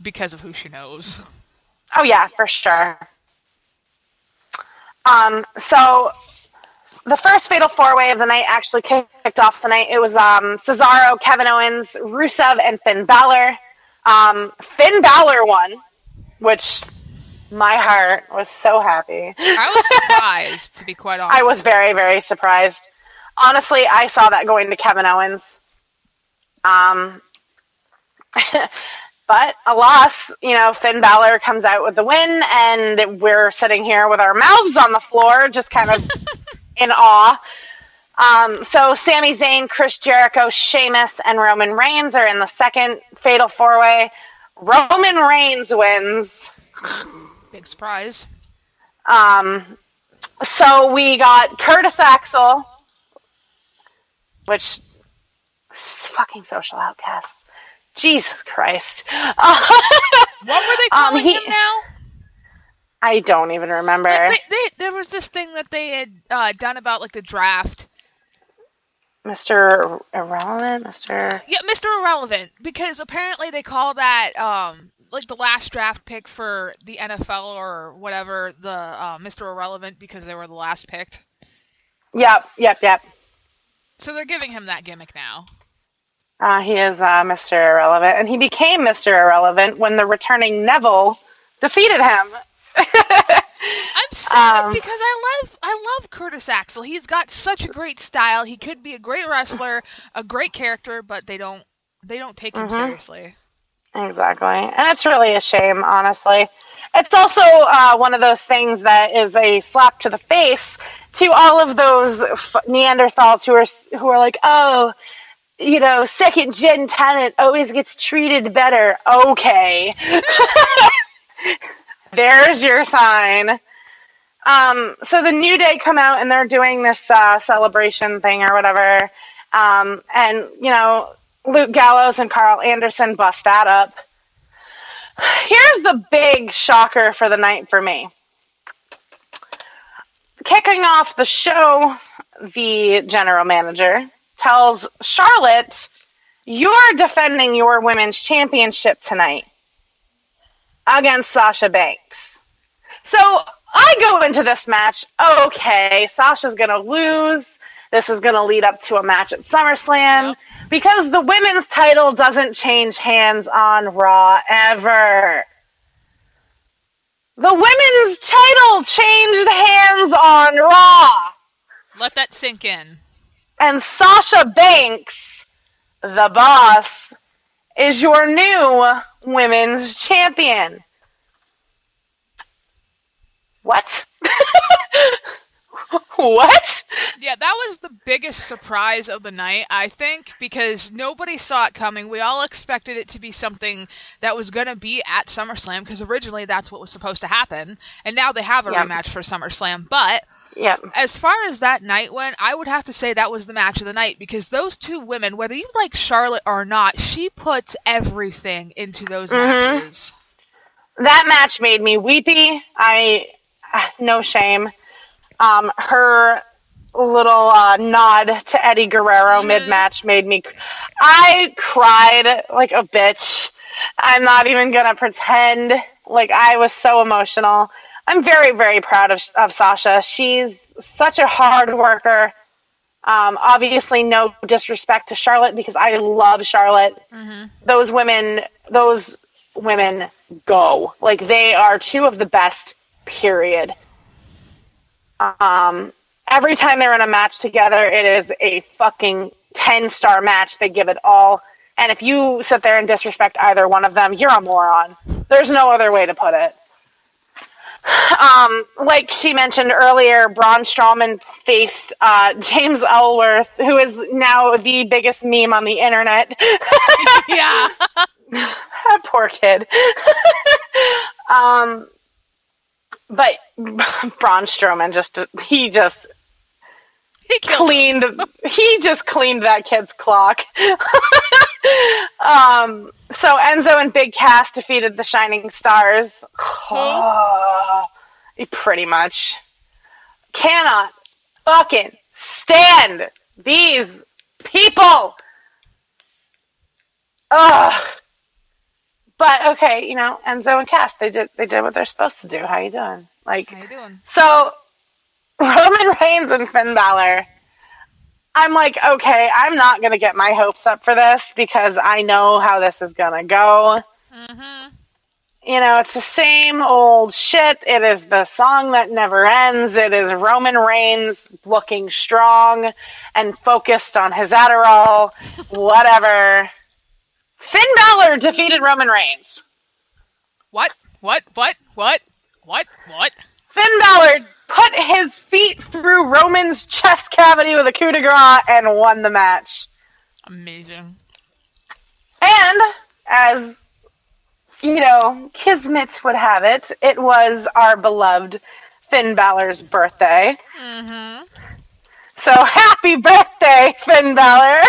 because of who she knows. Oh yeah, for sure. So the first Fatal 4-Way of the night actually kicked off the night. It was Cesaro, Kevin Owens, Rusev, and Finn Balor. Finn Balor won, which my heart was so happy. I was surprised, to be quite honest. I was very, very surprised. Honestly, I saw that going to Kevin Owens. But alas, Finn Balor comes out with the win, and we're sitting here with our mouths on the floor, just kind of in awe. So Sami Zayn, Chris Jericho, Sheamus, and Roman Reigns are in the second Fatal 4-Way. Roman Reigns wins. Big surprise. So we got Curtis Axel, which fucking social outcasts. Jesus Christ. What were they calling him now? I don't even remember. There was this thing that they had done about the draft. Mr. Irrelevant? Yeah, Mr. Irrelevant. Because apparently they call that the last draft pick for the NFL or whatever, the Mr. Irrelevant, because they were the last picked. Yep. So they're giving him that gimmick now. He is Mr. Irrelevant, and he became Mr. Irrelevant when the returning Neville defeated him. I'm sad because I love Curtis Axel. He's got such a great style. He could be a great wrestler, a great character, but they don't take him seriously. Exactly, and it's really a shame, honestly. It's also one of those things that is a slap to the face to all of those Neanderthals who are like, oh, second gen talent always gets treated better. Okay. There's your sign. So the New Day come out and they're doing this celebration thing or whatever. And, Luke Gallows and Carl Anderson bust that up. Here's the big shocker for the night for me. Kicking off the show, the general manager tells Charlotte, you're defending your women's championship tonight against Sasha Banks. So I go into this match, okay, Sasha's going to lose. This is going to lead up to a match at SummerSlam because the women's title doesn't change hands on Raw ever. The women's title changed hands on Raw. Let that sink in. And Sasha Banks, the boss, is your new women's champion. What? What? Yeah, that was the biggest surprise of the night, I think, because nobody saw it coming. We all expected it to be something that was going to be at SummerSlam, because originally that's what was supposed to happen, and now they have a rematch for SummerSlam. But as far as that night went, I would have to say that was the match of the night, because those two women, whether you like Charlotte or not, she puts everything into those matches. That match made me weepy. No shame. Her little nod to Eddie Guerrero mid-match made me... I cried like a bitch. I'm not even going to pretend. I was so emotional. I'm very, very proud of Sasha. She's such a hard worker. Obviously, no disrespect to Charlotte, because I love Charlotte. Those women go. They are two of the best, period. Every time they're in a match together, it is a fucking 10-star match. They give it all. And if you sit there and disrespect either one of them, you're a moron. There's no other way to put it. Like she mentioned earlier, Braun Strowman faced James Ellsworth, who is now the biggest meme on the internet. Yeah. That poor kid. But Braun Strowman he cleaned that kid's clock. So Enzo and Big Cass defeated the Shining Stars. Pretty much. Cannot fucking stand these people. Ugh. But okay, Enzo and Cass, they did what they're supposed to do. How you doing? Like, How you doing? So Roman Reigns and Finn Balor. I'm like, okay, I'm not gonna get my hopes up for this because I know how this is gonna go. Mm-hmm. It's the same old shit. It is the song that never ends. It is Roman Reigns looking strong and focused on his Adderall, whatever. Finn Balor defeated Roman Reigns. What? Finn Balor put his feet through Roman's chest cavity with a coup de grace and won the match. Amazing. And, as Kismet would have it, it was our beloved Finn Balor's birthday. Mm-hmm. So happy birthday, Finn Balor!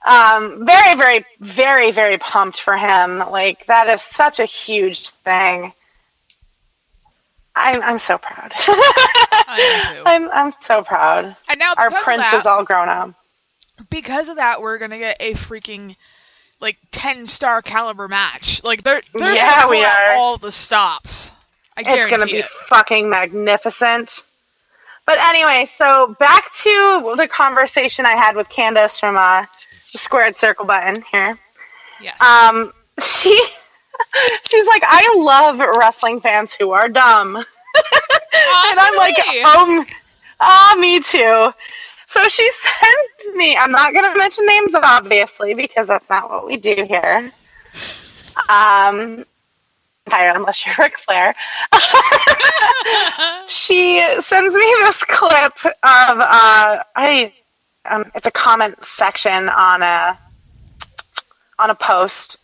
Very, very, very, very pumped for him. Like, that is such a huge thing. I'm so proud. I am too. I'm so proud. And now our prince is all grown up. Because of that, we're gonna get a freaking 10-star caliber match. Like they're yeah, we are all the stops. It's gonna be fucking magnificent. But anyway, so back to the conversation I had with Candace from the squared circle button here. Yes. She's like, I love wrestling fans who are dumb. And I'm like, me too. So she sends me, I'm not going to mention names, obviously, because that's not what we do here. Unless you're Ric Flair. She sends me this clip of, it's a comment section on a post.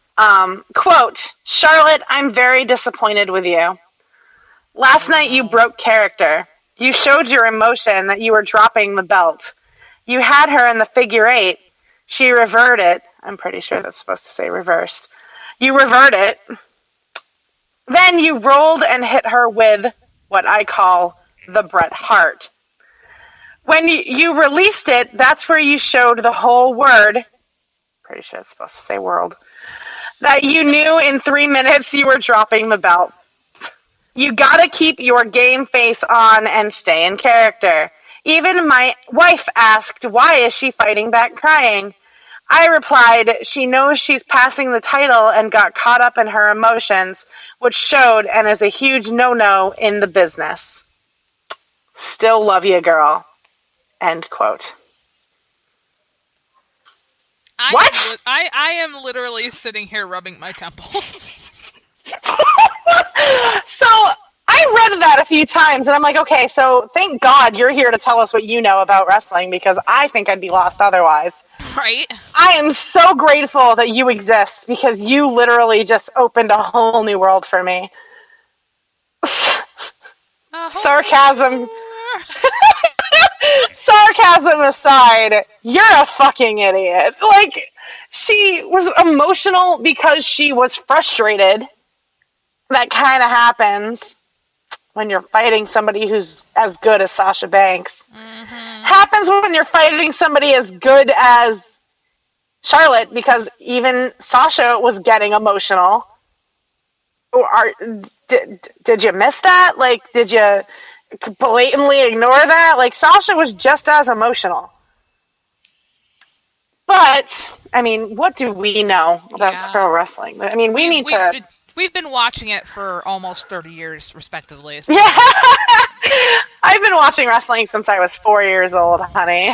Quote, Charlotte, I'm very disappointed with you. Last night you broke character. You showed your emotion that you were dropping the belt. You had her in the figure 8. She reverted. I'm pretty sure that's supposed to say reversed. You reverted. Then you rolled and hit her with what I call the Bret Hart. When you released it, that's where you showed the whole word. Pretty sure it's supposed to say world. That you knew in 3 minutes you were dropping the belt. You gotta keep your game face on and stay in character. Even my wife asked, why is she fighting back crying? I replied, she knows she's passing the title and got caught up in her emotions, which showed and is a huge no-no in the business. Still love you, girl. End quote. What? I am literally sitting here rubbing my temples. So, I read that a few times, and I'm like, okay, so thank God you're here to tell us what you know about wrestling, because I think I'd be lost otherwise. Right? I am so grateful that you exist, because you literally just opened a whole new world for me. Sarcasm. Sarcasm aside, you're a fucking idiot. Like, she was emotional because she was frustrated. That kind of happens when you're fighting somebody who's as good as Sasha Banks. Mm-hmm. Happens when you're fighting somebody as good as Charlotte, because even Sasha was getting emotional. Did you miss that? Like, did you blatantly ignore that? Like, Sasha was just as emotional. But, I mean, what do we know about pro wrestling? I mean, We've been watching it for almost 30 years, respectively. So. Yeah! I've been watching wrestling since I was 4 years old, honey.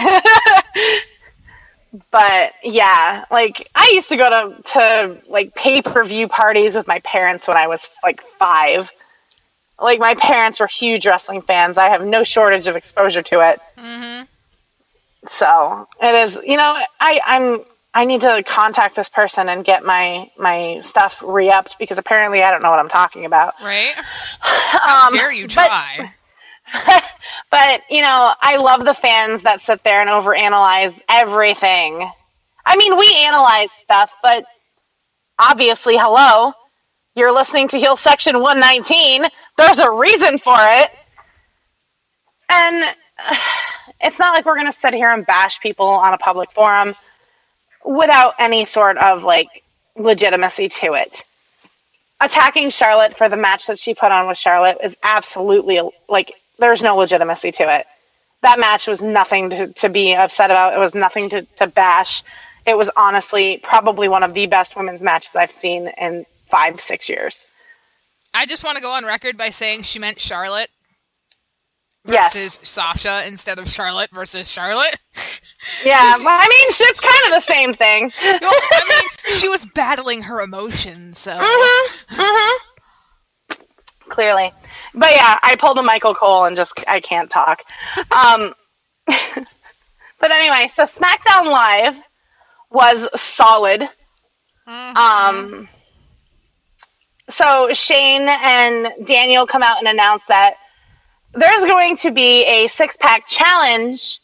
But, yeah, like, I used to go to like, pay-per-view parties with my parents when I was, like, 5. Like, my parents were huge wrestling fans. I have no shortage of exposure to it. Mm-hmm. So, it is, I need to contact this person and get my stuff re-upped, because apparently I don't know what I'm talking about. Right? How dare you try? But, I love the fans that sit there and overanalyze everything. I mean, we analyze stuff, but obviously, hello, you're listening to Heel Section 119. There's a reason for it. And it's not like we're going to sit here and bash people on a public forum without any sort of, like, legitimacy to it. Attacking Charlotte for the match that she put on with Charlotte is absolutely, like, there's no legitimacy to it. That match was nothing to be upset about. It was nothing to bash. It was honestly probably one of the best women's matches I've seen in 5-6 years. I just want to go on record by saying she meant Charlotte versus Sasha instead of Charlotte versus Charlotte. Yeah, well, I mean, it's kind of the same thing. Well, I mean, she was battling her emotions, so. Clearly. But yeah, I pulled a Michael Cole and I can't talk. But anyway, so SmackDown Live was solid. So Shane and Daniel come out and announce that there's going to be a 6-pack challenge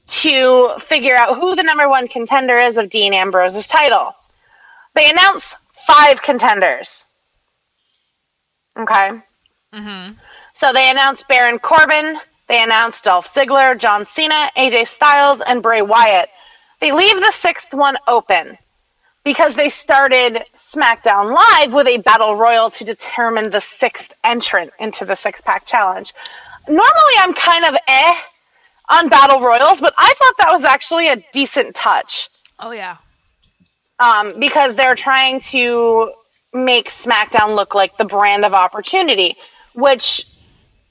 to figure out who the number 1 contender is of Dean Ambrose's title. They announce 5 contenders. Okay? So they announced Baron Corbin, they announced Dolph Ziggler, John Cena, AJ Styles, and Bray Wyatt. They leave the 6th one open because they started SmackDown Live with a battle royal to determine the 6th entrant into the 6-pack challenge. Normally I'm kind of on battle royals, but I thought that was actually a decent touch. Oh, yeah. Because they're trying to make SmackDown look like the brand of opportunity, which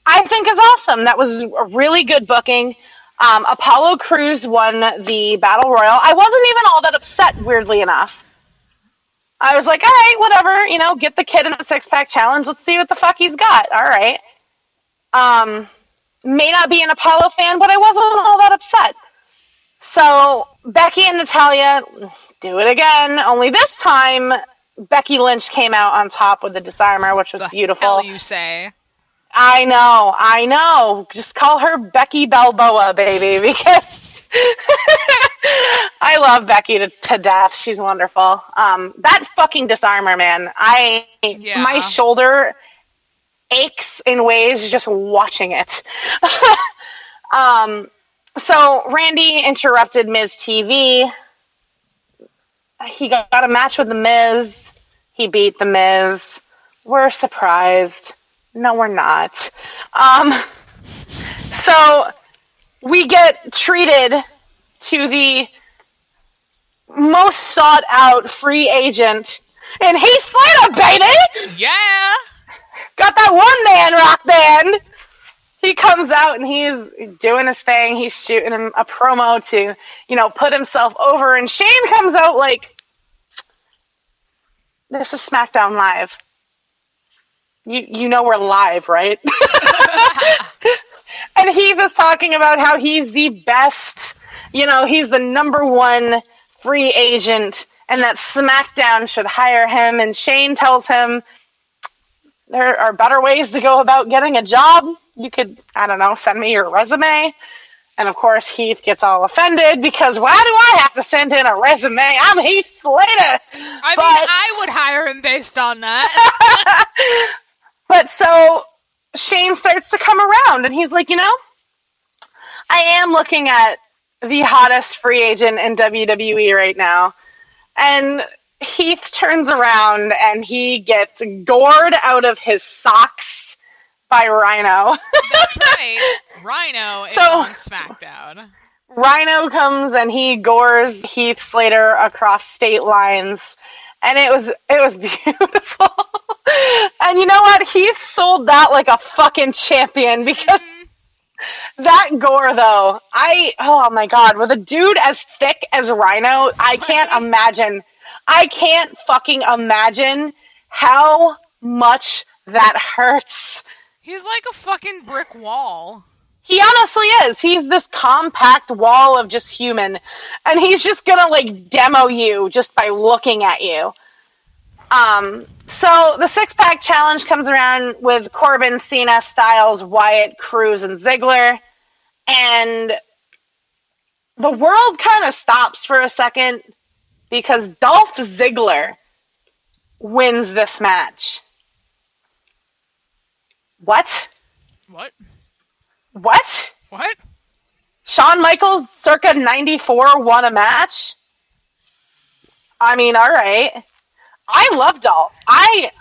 I think is awesome. That was a really good booking. Apollo Crews won the Battle Royal. I wasn't even all that upset, weirdly enough. I was like, all right, whatever, get the kid in the 6-pack challenge. Let's see what the fuck he's got. All right. May not be an Apollo fan, but I wasn't all that upset. So Becky and Natalya do it again. Only this time, Becky Lynch came out on top with the disarmer, which was beautiful. Hell you say. I know. Just call her Becky Balboa, baby, because I love Becky to death. She's wonderful. That fucking disarmer, man. My shoulder aches in ways just watching it. So Randy interrupted Miz TV. He got a match with The Miz. He beat The Miz. We're surprised. No, we're not. So we get treated to the most sought out free agent in Heath Slater, baby! Yeah! Got that one-man rock band! He comes out and he's doing his thing. He's shooting him a promo to, put himself over. And Shane comes out like, this is SmackDown Live. You know we're live, right? And Heath is talking about how he's the best, he's the number 1 free agent and that SmackDown should hire him. And Shane tells him there are better ways to go about getting a job. You could, send me your resume. And of course, Heath gets all offended because why do I have to send in a resume? I'm Heath Slater. I would hire him based on that. But so Shane starts to come around and he's like, I am looking at the hottest free agent in WWE right now. And Heath turns around and he gets gored out of his socks by Rhino. That's right. Rhino is on SmackDown. Rhino comes and he gores Heath Slater across state lines. And it was beautiful. And you know what? Heath sold that like a fucking champion because that gore, though, oh my God, with a dude as thick as Rhino, I can't fucking imagine how much that hurts. He's like a fucking brick wall. He honestly is. He's this compact wall of just human. And he's just gonna, demo you just by looking at you. So the 6-pack challenge comes around with Corbin, Cena, Styles, Wyatt, Crews, and Ziggler. And the world kind of stops for a second because Dolph Ziggler wins this match. What? What? Shawn Michaels, circa 94, won a match? I mean, alright. I love Dolph. I